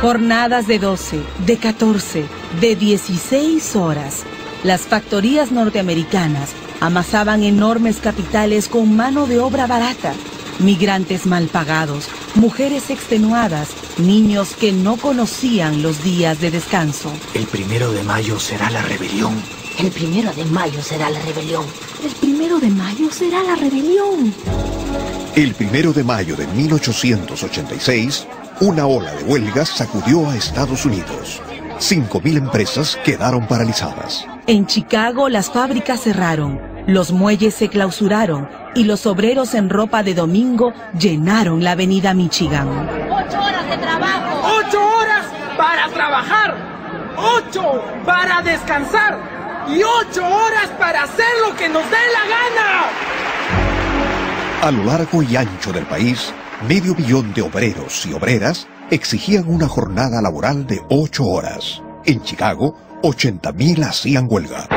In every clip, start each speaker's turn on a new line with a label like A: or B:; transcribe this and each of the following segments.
A: Jornadas de 12, de 14, de 16 horas. Las factorías norteamericanas amasaban enormes capitales con mano de obra barata. Migrantes mal pagados, mujeres extenuadas, niños que no conocían los días de descanso.
B: El 1 de mayo será la rebelión.
C: El 1 de mayo será la rebelión.
A: El 1 de mayo será la rebelión.
D: El 1 de mayo de 1886, una ola de huelgas sacudió a Estados Unidos. 5.000 empresas quedaron paralizadas.
A: En Chicago las fábricas cerraron, los muelles se clausuraron y los obreros en ropa de domingo llenaron la avenida Michigan.
C: 8 horas de trabajo.
E: 8 horas para trabajar, 8 para descansar y 8 horas para hacer lo que nos dé la gana.
D: A lo largo y ancho del país, 500 000 de obreros y obreras exigían una jornada laboral de 8 horas. En Chicago, 80.000 hacían huelga.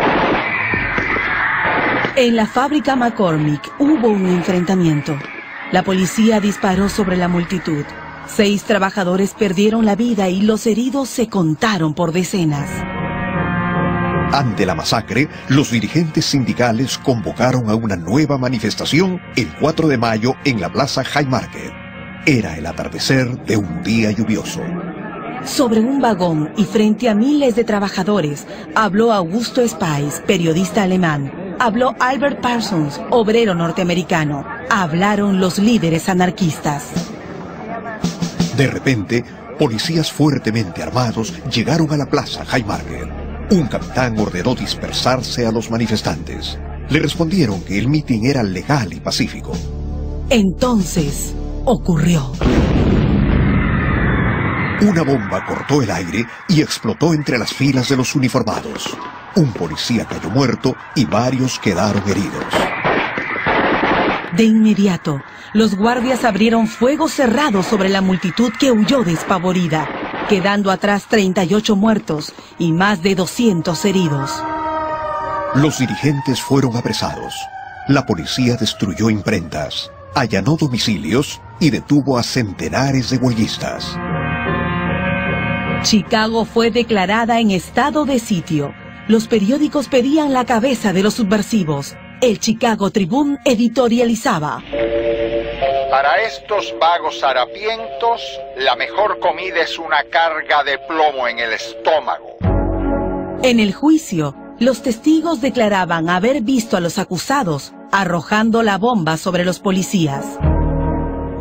A: En la fábrica McCormick hubo un enfrentamiento. La policía disparó sobre la multitud. 6 trabajadores perdieron la vida y los heridos se contaron por decenas.
D: Ante la masacre, los dirigentes sindicales convocaron a una nueva manifestación el 4 de mayo en la Plaza Haymarket. Era el atardecer de un día lluvioso.
A: Sobre un vagón y frente a miles de trabajadores, habló Augusto Spies, periodista alemán. Habló Albert Parsons, obrero norteamericano. Hablaron los líderes anarquistas.
D: De repente, policías fuertemente armados llegaron a la Plaza Haymarket. Un capitán ordenó dispersarse a los manifestantes. Le respondieron que el mitin era legal y pacífico.
A: Entonces, ocurrió.
D: Una bomba cortó el aire y explotó entre las filas de los uniformados. Un policía cayó muerto y varios quedaron heridos.
A: De inmediato, los guardias abrieron fuego cerrado sobre la multitud que huyó despavorida, quedando atrás 38 muertos y más de 200 heridos.
D: Los dirigentes fueron apresados. La policía destruyó imprentas, allanó domicilios y detuvo a centenares de huelguistas.
A: Chicago fue declarada en estado de sitio. Los periódicos pedían la cabeza de los subversivos. El Chicago Tribune editorializaba:
F: para estos vagos harapientos, la mejor comida es una carga de plomo en el estómago.
A: En el juicio, los testigos declaraban haber visto a los acusados arrojando la bomba sobre los policías.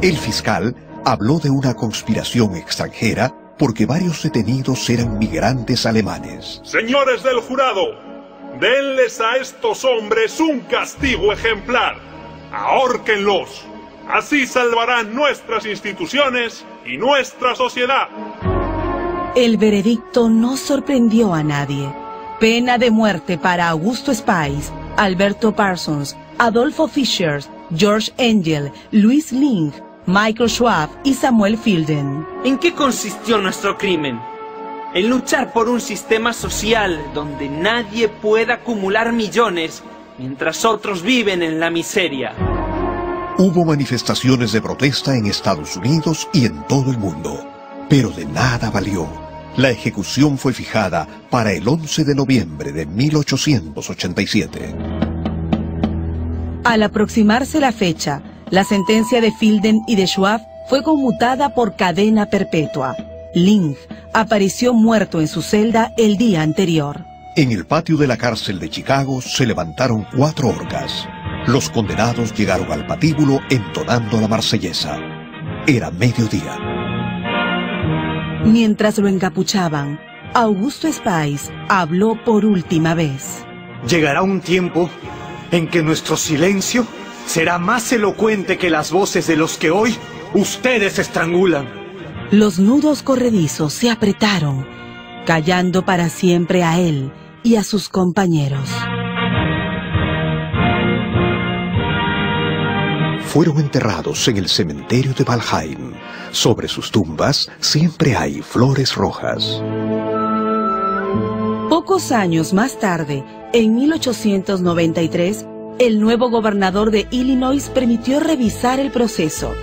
D: El fiscal habló de una conspiración extranjera porque varios detenidos eran migrantes alemanes.
G: Señores del jurado, denles a estos hombres un castigo ejemplar. Ahórquenlos. Así salvarán nuestras instituciones y nuestra sociedad.
A: El veredicto no sorprendió a nadie. Pena de muerte para Augusto Spies, Alberto Parsons, Adolfo Fischer, George Engel, Louis Lingg, Michael Schwab y Samuel Fielden.
H: ¿En qué consistió nuestro crimen? En luchar por un sistema social donde nadie pueda acumular millones mientras otros viven en la miseria.
D: Hubo manifestaciones de protesta en Estados Unidos y en todo el mundo, pero de nada valió. La ejecución fue fijada para el 11 de noviembre de 1887.
A: Al aproximarse la fecha, la sentencia de Fielden y de Schwab fue conmutada por cadena perpetua. Lingg apareció muerto en su celda el día anterior.
D: En el patio de la cárcel de Chicago se levantaron 4 horcas. Los condenados llegaron al patíbulo entonando la marsellesa. Era mediodía.
A: Mientras lo encapuchaban, Augusto Spies habló por última vez.
B: Llegará un tiempo en que nuestro silencio será más elocuente que las voces de los que hoy ustedes estrangulan.
A: Los nudos corredizos se apretaron, callando para siempre a él y a sus compañeros.
D: Fueron enterrados en el cementerio de Valheim. Sobre sus tumbas siempre hay flores rojas.
A: Pocos años más tarde, en 1893, el nuevo gobernador de Illinois permitió revisar el proceso.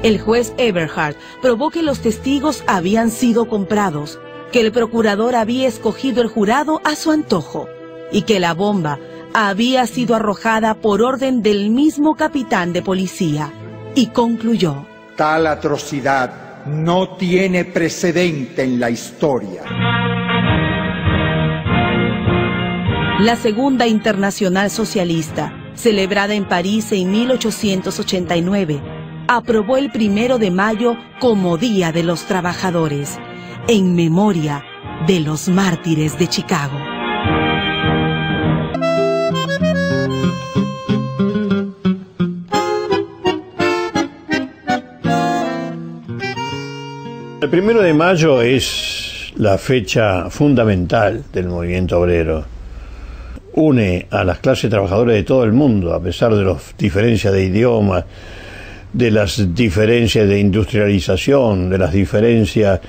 A: El juez Eberhard probó que los testigos habían sido comprados, que el procurador había escogido el jurado a su antojo y que la bomba había sido arrojada por orden del mismo capitán de policía, y concluyó:
I: tal atrocidad no tiene precedente en la historia.
A: La Segunda Internacional Socialista, celebrada en París en 1889, aprobó el 1 de mayo como Día de los Trabajadores, en memoria de los mártires de Chicago.
J: El 1 de mayo es la fecha fundamental del movimiento obrero. Une a las clases trabajadoras de todo el mundo, a pesar de las diferencias de idiomas, de las diferencias de industrialización, de las diferencias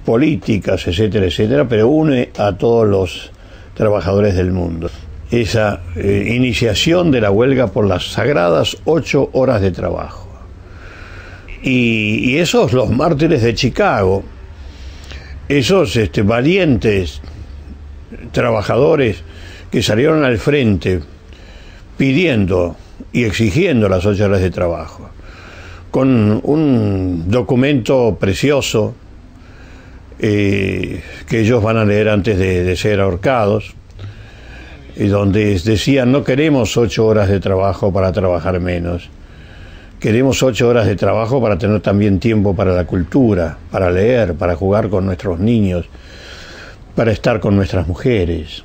J: políticas, etcétera, etcétera, pero une a todos los trabajadores del mundo. Esa iniciación de la huelga por las sagradas 8 horas de trabajo. Y esos, los mártires de Chicago, esos valientes trabajadores que salieron al frente pidiendo y exigiendo las 8 horas de trabajo, con un documento precioso que ellos van a leer antes de ser ahorcados, donde decían: no queremos 8 horas de trabajo para trabajar menos, queremos 8 horas de trabajo para tener también tiempo para la cultura, para leer, para jugar con nuestros niños, para estar con nuestras mujeres.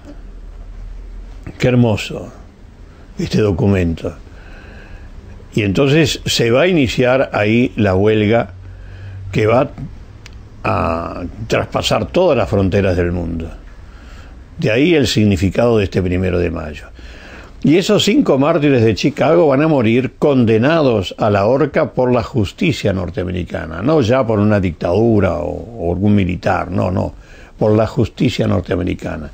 J: Qué hermoso este documento. Y entonces se va a iniciar ahí la huelga que va a traspasar todas las fronteras del mundo. De ahí el significado de este 1 de mayo. Y esos 5 mártires de Chicago van a morir condenados a la horca por la justicia norteamericana, no ya por una dictadura o algún militar, no, por la justicia norteamericana,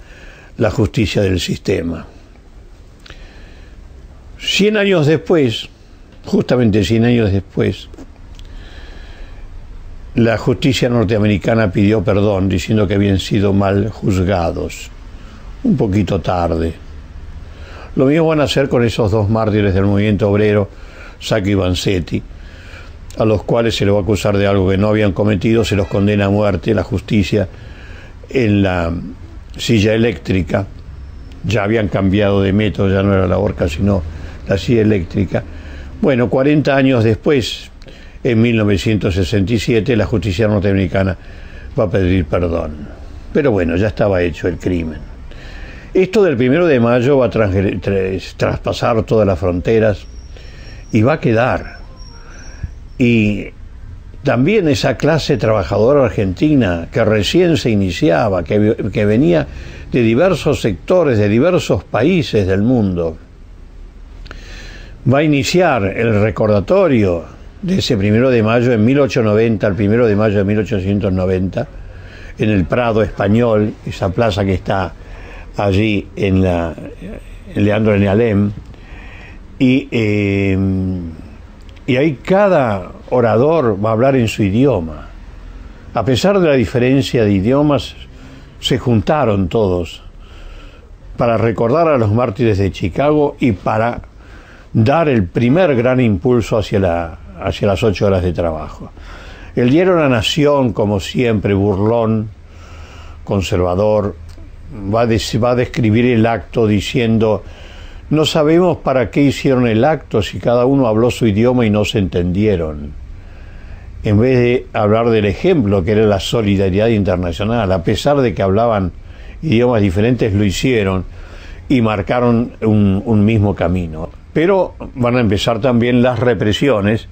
J: la justicia del sistema. 100 años después, justamente 100 años después, la justicia norteamericana pidió perdón diciendo que habían sido mal juzgados, un poquito tarde. Lo mismo van a hacer con esos 2 mártires del movimiento obrero, Sacco y Vanzetti, a los cuales se les va a acusar de algo que no habían cometido, se los condena a muerte. La justicia en la silla eléctrica, ya habían cambiado de método, ya no era la horca sino la silla eléctrica. Bueno, 40 años después, en 1967, la justicia norteamericana va a pedir perdón. Pero bueno, ya estaba hecho el crimen. Esto del 1 de mayo va a traspasar todas las fronteras y va a quedar. Y también esa clase trabajadora argentina que recién se iniciaba, que venía de diversos sectores, de diversos países del mundo, va a iniciar el recordatorio de ese 1 de mayo en 1890, el 1 de mayo de 1890, en el Prado Español, esa plaza que está allí en Leandro de Alem, y ahí cada orador va a hablar en su idioma. A pesar de la diferencia de idiomas, se juntaron todos para recordar a los mártires de Chicago y para dar el primer gran impulso hacia las 8 horas de trabajo. El diario La Nación, como siempre, burlón, conservador, va a describir el acto diciendo: no sabemos para qué hicieron el acto si cada uno habló su idioma y no se entendieron. En vez de hablar del ejemplo que era la solidaridad internacional, a pesar de que hablaban idiomas diferentes, lo hicieron y marcaron un mismo camino. Pero van a empezar también las represiones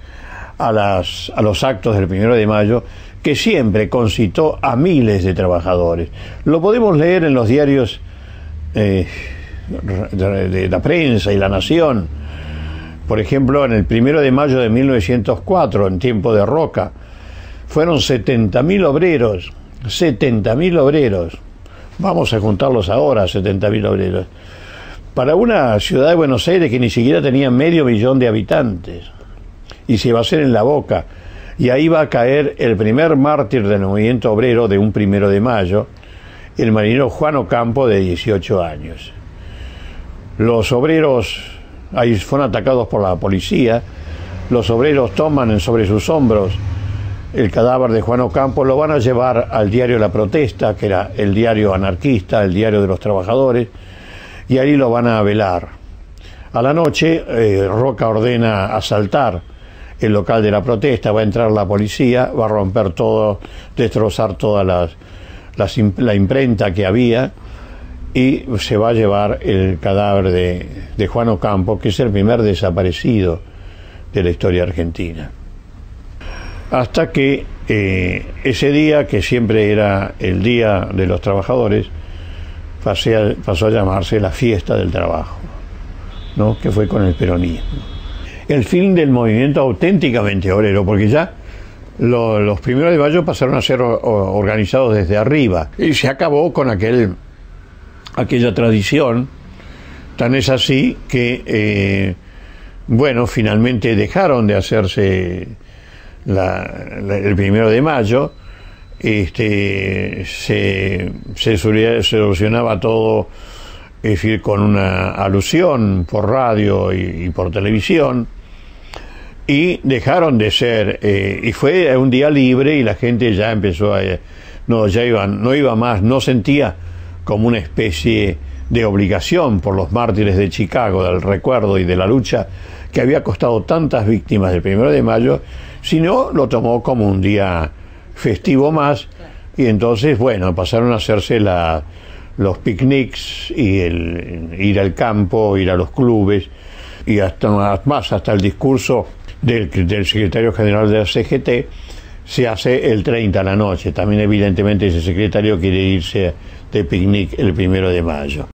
J: a los actos del 1 de mayo, que siempre concitó a miles de trabajadores. Lo podemos leer en los diarios de la prensa y La Nación. Por ejemplo, en el 1 de mayo de 1904, en tiempo de Roca, fueron 70.000 obreros, 70.000 obreros. Vamos a juntarlos ahora, 70.000 obreros. Para una ciudad de Buenos Aires que ni siquiera tenía 500.000 de habitantes. Y se va a hacer en La Boca, Y ahí va a caer el primer mártir del movimiento obrero de un 1 de mayo, el marinero Juan Ocampo, de 18 años. Los obreros ahí fueron atacados por la policía. Los obreros toman sobre sus hombros el cadáver de Juan Ocampo, lo van a llevar al diario La Protesta, que era el diario anarquista, el diario de los trabajadores, y ahí lo van a velar. A la noche, Roca ordena asaltar el local de La Protesta, va a entrar la policía, va a romper todo, destrozar toda la imprenta que había, y se va a llevar el cadáver de Juan Ocampo, que es el primer desaparecido de la historia argentina. Hasta que ese día, que siempre era el Día de los Trabajadores, pasó a llamarse la Fiesta del Trabajo, ¿no? Que fue con el peronismo. El fin del movimiento auténticamente obrero, porque ya los 1 de mayo pasaron a ser organizados desde arriba, y se acabó con aquella tradición. Tan es así que, bueno, finalmente dejaron de hacerse el 1 de mayo, se solucionaba todo, es decir, con una alusión por radio y por televisión, y dejaron de ser, y fue un día libre, y la gente ya empezó no iba más, no sentía como una especie de obligación por los mártires de Chicago, del recuerdo y de la lucha que había costado tantas víctimas del 1 de mayo, sino lo tomó como un día festivo más, y entonces, bueno, pasaron a hacerse los picnics y ir al campo, ir a los clubes, y hasta el discurso del secretario general de la CGT se hace el 30 a la noche. También evidentemente ese secretario quiere irse de picnic el 1 de mayo.